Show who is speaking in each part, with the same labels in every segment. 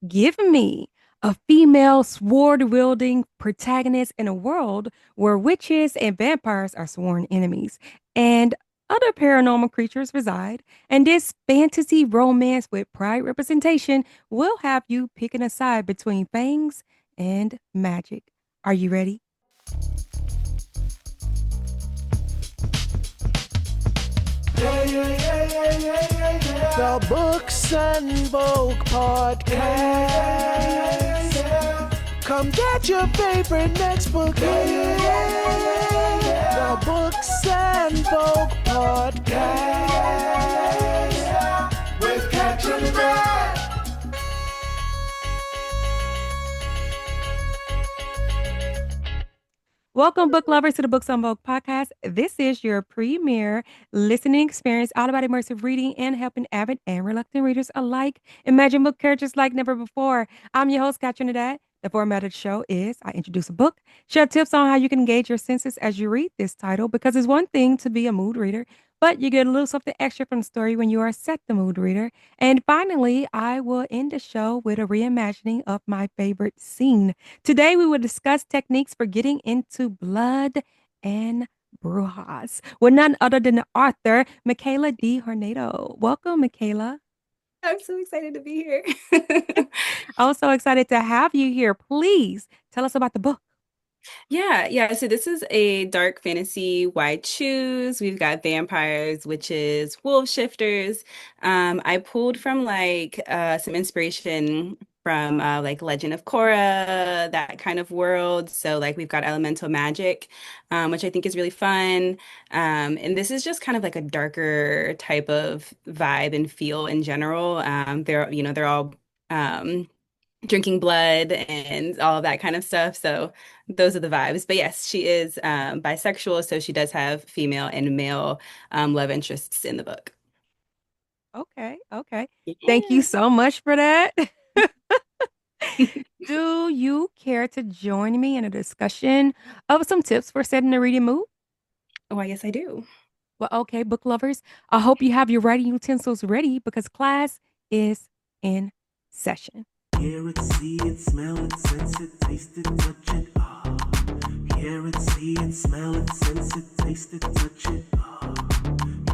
Speaker 1: Give me a female sword-wielding protagonist in a world where witches and vampires are sworn enemies and other paranormal creatures reside. And this fantasy romance with pride representation will have you picking a side between fangs and magic. Are you ready?
Speaker 2: The Books and Vogue podcast. Come get your favorite next book. The Books and Vogue podcast with Catherine Brad.
Speaker 1: Welcome, book lovers, to the Books on Vogue podcast. This is your premier listening experience, all about immersive reading and helping avid and reluctant readers alike imagine book characters like never before. I'm your host, Kat Trinidad. The format of the show is I introduce a book, share tips on how you can engage your senses as you read this title, because it's one thing to be a mood reader, but you get a little something extra from the story when you are set the mood reader. And finally, I will end the show with a reimagining of my favorite scene. Today, we will discuss techniques for getting into blood and Brujas with none other than the author, Mikayla D. Hornedo. Welcome, Mikayla.
Speaker 3: I'm so excited to be here.
Speaker 1: I'm so excited to have you here. Please tell us about the book.
Speaker 3: Yeah. So this is a dark fantasy. Why choose? We've got vampires, witches, wolf shifters. I pulled from some inspiration from like Legend of Korra, that kind of world. So like we've got elemental magic, which I think is really fun. And this is just kind of like a darker type of vibe and feel in general. They're all um drinking blood and all of that kind of stuff. So those are the vibes. But yes, she is bisexual, so she does have female and male love interests in the book.
Speaker 1: Okay, okay. Thank you
Speaker 3: Yeah.
Speaker 1: so much for that. Do you care to join me in a discussion of some tips for setting the reading mood?
Speaker 3: Oh, I guess I do.
Speaker 1: Well, okay, book lovers, I hope you have your writing utensils ready because class is in session.
Speaker 2: Hear it, see it, smell it, sense it, taste it, touch it. Ah. Hear it, see it, smell it, sense it, taste it, touch it. Ah.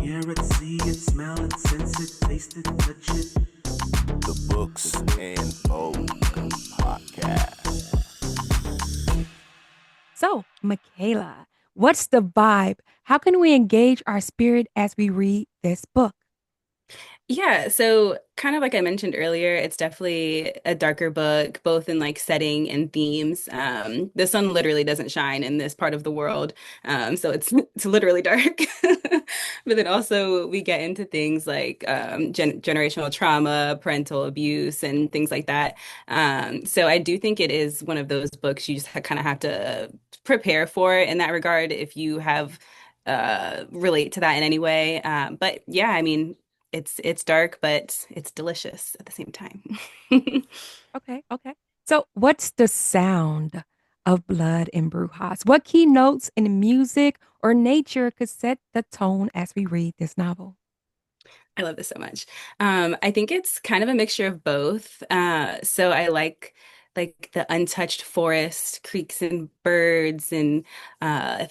Speaker 2: Hear it, see it, smell it, sense it, taste it, touch it. The Books and Vogue podcast.
Speaker 1: So, Mikayla, what's the vibe? How can we engage our spirit as we read this book?
Speaker 3: Yeah, so kind of like I mentioned earlier, it's definitely a darker book, both in like setting and themes. The sun literally doesn't shine in this part of the world, so it's literally dark. But then also we get into things like generational trauma, parental abuse, and things like that. So I do think it is one of those books you just kind of have to prepare for in that regard if you have relate to that in any way. But yeah, I mean. It's dark, but it's delicious at the same time.
Speaker 1: Okay, okay. So, what's the sound of blood in Brujas? What key notes in music or nature could set the tone as we read this novel?
Speaker 3: I love this so much. I think it's kind of a mixture of both. So I like the untouched forest, creeks and birds, and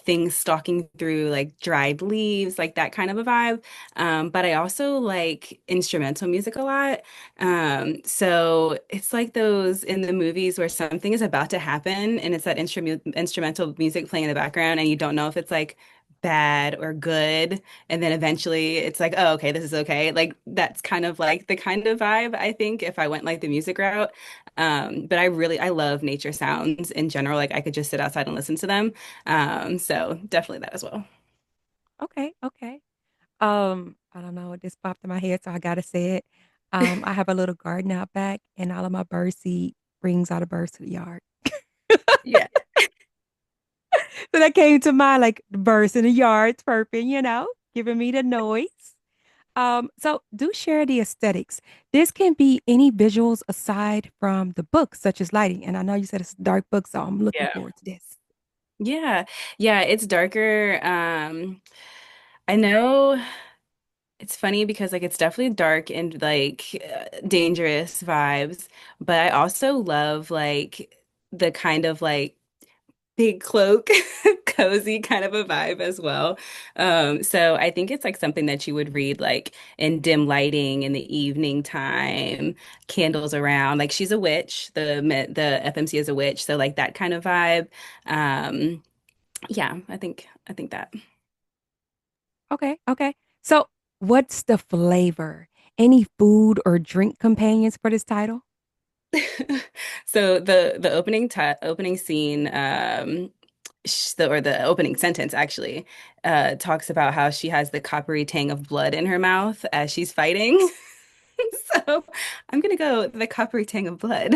Speaker 3: things stalking through like dried leaves, like that kind of a vibe. But I also like instrumental music a lot. So it's like those in the movies where something is about to happen, and it's that instrumental music playing in the background, and you don't know if it's like bad or good. And then eventually it's like, oh, okay, this is okay. Like that's kind of like the kind of vibe I think if I went like the music route. But I love nature sounds in general. Like I could just sit outside and listen to them. So definitely that as well.
Speaker 1: Okay, okay. I don't know, it just popped in my head, so I gotta say it. I have a little garden out back, and all of my bird seed brings all the birds to the yard.
Speaker 3: Yeah.
Speaker 1: So that came to mind, like the birds in the yard, chirping, giving me the noise. So do share the aesthetics. This can be any visuals aside from the book, such as lighting. And I know you said it's a dark book, so I'm looking
Speaker 3: Yeah.
Speaker 1: forward to this.
Speaker 3: Yeah. Yeah, it's darker. I know It's funny because like it's definitely dark and like dangerous vibes, but I also love like the kind of like big cloak, cozy kind of a vibe as well. So I think it's like something that you would read like in dim lighting in the evening time, candles around. Like she's a witch. The FMC is a witch, so like that kind of vibe. Um, yeah, I think that.
Speaker 1: Okay, okay. So, what's the flavor? Any food or drink companions for this title?
Speaker 3: So the opening scene or the opening sentence actually talks about how she has the coppery tang of blood in her mouth as she's fighting. So I'm gonna go the coppery tang of blood.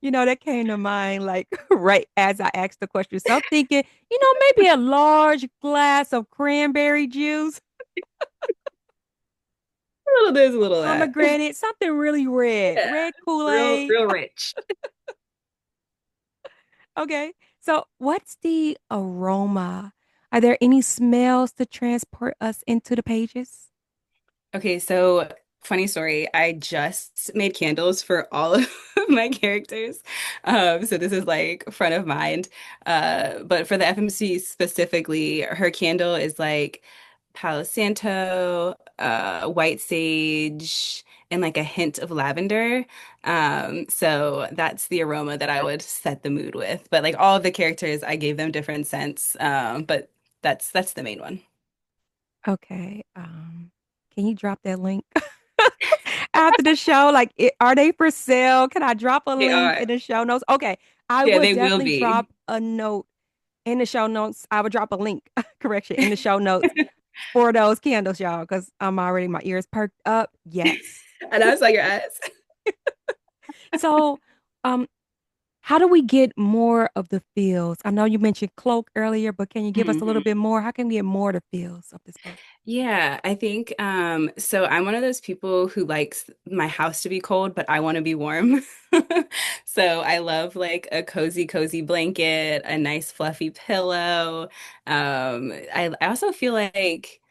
Speaker 1: You know, that came to mind like right as I asked the question. So I'm thinking, maybe a large glass of cranberry juice,
Speaker 3: A little this, a little that.
Speaker 1: pomegranate, something really red,
Speaker 3: Yeah,
Speaker 1: red
Speaker 3: real,
Speaker 1: Kool-Aid.
Speaker 3: real rich.
Speaker 1: Okay. So what's the aroma? Are there any smells to transport us into the pages?
Speaker 3: Okay, so funny story. I just made candles for all of my characters. So this is like front of mind. But for the FMC specifically, her candle is like Palo Santo, white sage, and like a hint of lavender. So that's the aroma that I would set the mood with. But like all of the characters, I gave them different scents. But that's the main one.
Speaker 1: Okay. Can you drop that link after the show? Like, are they for sale? Can I drop a
Speaker 3: They
Speaker 1: link
Speaker 3: are.
Speaker 1: in the show notes? Okay. I
Speaker 3: Yeah,
Speaker 1: would
Speaker 3: they will
Speaker 1: definitely
Speaker 3: be.
Speaker 1: drop a note in the show notes. I would drop a link, correction, in the show notes for those candles, y'all, because I'm already, my ears perked up. Yes.
Speaker 3: And I saw your ass.
Speaker 1: So, um, how do we get more of the feels? I know you mentioned cloak earlier, but can you give us a little
Speaker 3: Mhm.
Speaker 1: bit more? How can we get more of the feels of this book?
Speaker 3: Yeah, I think so I'm one of those people who likes my house to be cold, but I want to be warm. So I love like a cozy blanket, a nice fluffy pillow. I also feel like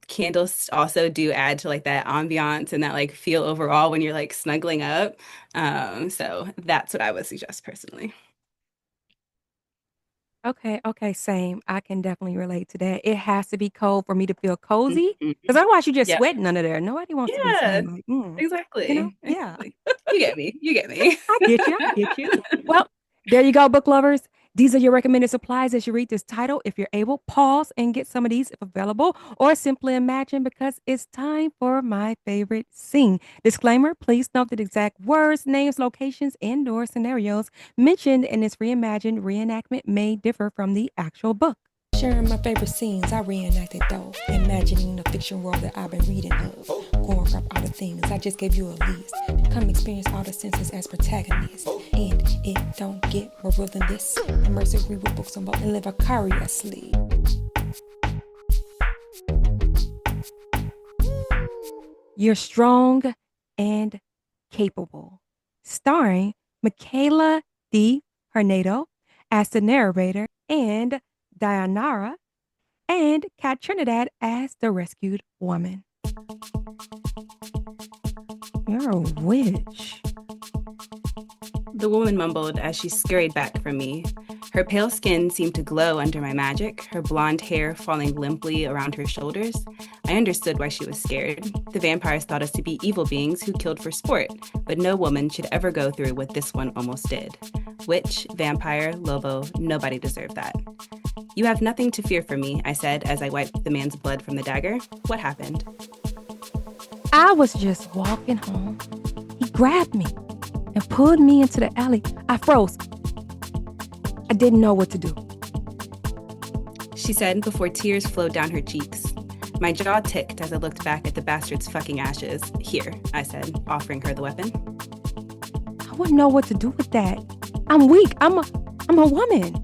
Speaker 3: candles also do add to like that ambiance and that like feel overall when you're like snuggling up. So that's what I would suggest personally.
Speaker 1: Okay, okay, same. I can definitely relate to that. It has to be cold for me to feel cozy.
Speaker 3: Mhm.
Speaker 1: Because otherwise, you're just
Speaker 3: Yeah.
Speaker 1: sweating under there. Nobody wants to be
Speaker 3: Yeah,
Speaker 1: sweating like,
Speaker 3: exactly.
Speaker 1: yeah.
Speaker 3: Exactly. You get me. You get me.
Speaker 1: I get you. I get you. Well, there you go, book lovers. These are your recommended supplies as you read this title. If you're able, pause and get some of these if available, or simply imagine because it's time for my favorite scene. Disclaimer, please note that exact words, names, locations, and/or scenarios mentioned in this reimagined reenactment may differ from the actual book. Sharing my favorite scenes, I reenacted though. Imagining the fiction world that I've been reading of. Going from all the things, I just gave you a list. Come experience all the senses as protagonists. And it don't get more real than this. Immersive read with books on both and live vicariously. You're strong and capable. Starring Mikayla D. Hornedo as the narrator and Dianara and Kat Trinidad as the rescued woman. You're a witch.
Speaker 3: The woman mumbled as she scurried back from me. Her pale skin seemed to glow under my magic, her blonde hair falling limply around her shoulders. I understood why she was scared. The vampires thought us to be evil beings who killed for sport, but no woman should ever go through what this one almost did. Witch, vampire, lobo, nobody deserved that. You have nothing to fear from me, I said as I wiped the man's blood from the dagger. What happened?
Speaker 1: I was just walking home. He grabbed me and pulled me into the alley. I froze. I didn't know what to do.
Speaker 3: She said before tears flowed down her cheeks. My jaw ticked as I looked back at the bastard's fucking ashes. Here, I said, offering her the weapon.
Speaker 1: I wouldn't know what to do with that. I'm weak. I'm a woman.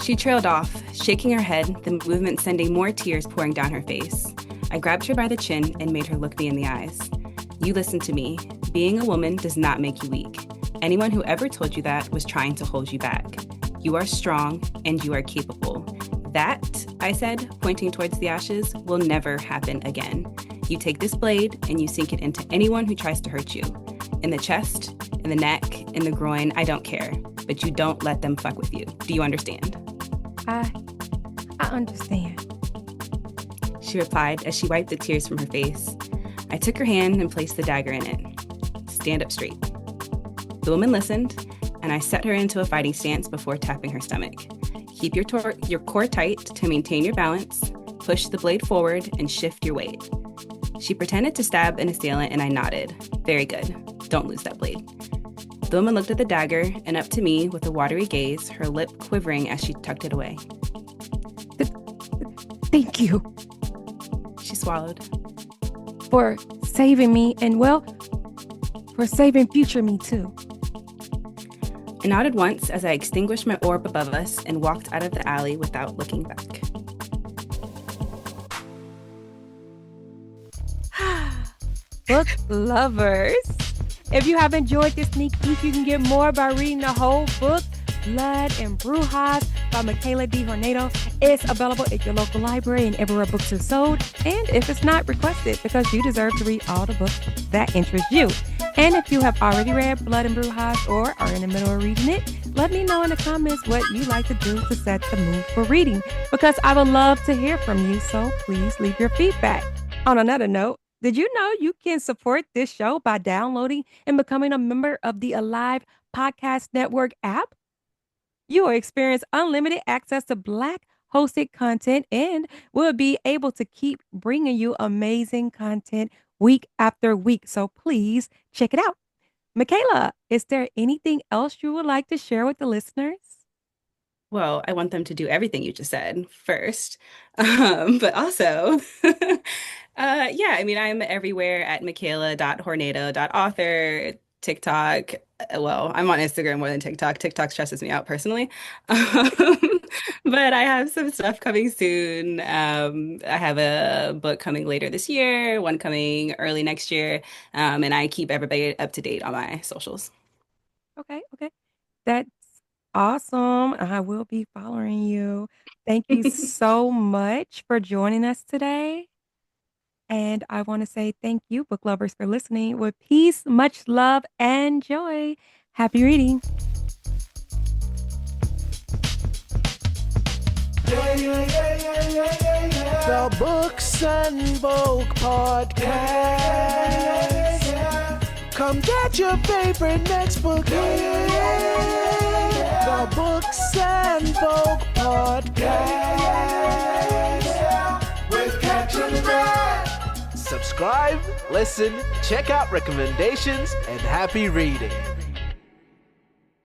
Speaker 3: She trailed off, shaking her head, the movement sending more tears pouring down her face. I grabbed her by the chin and made her look me in the eyes. You listen to me. Being a woman does not make you weak. Anyone who ever told you that was trying to hold you back. You are strong and you are capable. That, I said, pointing towards the ashes, will never happen again. You take this blade and you sink it into anyone who tries to hurt you. In the chest, in the neck, in the groin, I don't care. But you don't let them fuck with you. Do you understand?
Speaker 1: I I understand.
Speaker 3: She replied as she wiped the tears from her face. I took her hand and placed the dagger in it. Stand up straight. The woman listened, and I set her into a fighting stance before tapping her stomach. Keep your core tight to maintain your balance, push the blade forward, and shift your weight. She pretended to stab an assailant, and I nodded. Very good. Don't lose that blade. The woman looked at the dagger and up to me with a watery gaze, her lip quivering as she tucked it away.
Speaker 1: Thank you
Speaker 3: She swallowed.
Speaker 1: for saving me and, well, for saving future me too.
Speaker 3: I nodded once as I extinguished my orb above us and walked out of the alley without looking back.
Speaker 1: Book lovers, if you have enjoyed this sneak peek, you can get more by reading the whole book, Blood and Brujas by Mikayla D. Hornedo. It's available at your local library and everywhere books are sold. And if it's not, request it because you deserve to read all the books that interest you. And if you have already read Blood and Brujas or are in the middle of reading it, let me know in the comments what you like to do to set the mood for reading because I would love to hear from you. So please leave your feedback. On another note, did you know you can support this show by downloading and becoming a member of the Alive Podcast Network app? You will experience unlimited access to Black hosted content and will be able to keep bringing you amazing content week after week. So please check it out. Mikayla, is there anything else you would like to share with the listeners?
Speaker 3: Well, I want them to do everything you just said first. But also, yeah, I mean, I'm everywhere at Mikayla.hornedo.author, TikTok. Well, I'm on Instagram more than TikTok. TikTok stresses me out personally. But I have some stuff coming soon. I have a book coming later this year, one coming early next year. And I keep everybody up to date on my socials.
Speaker 1: Okay, okay. That's awesome. I will be following you. Thank you so much for joining us today. And I want to say thank you, book lovers, for listening. With peace, much love, and joy. Happy reading.
Speaker 2: The Books and Vogue Podcast. Come get your favorite next book. The Books and Vogue Podcast. With Catch and Grab. Subscribe, listen, check out recommendations, and happy reading.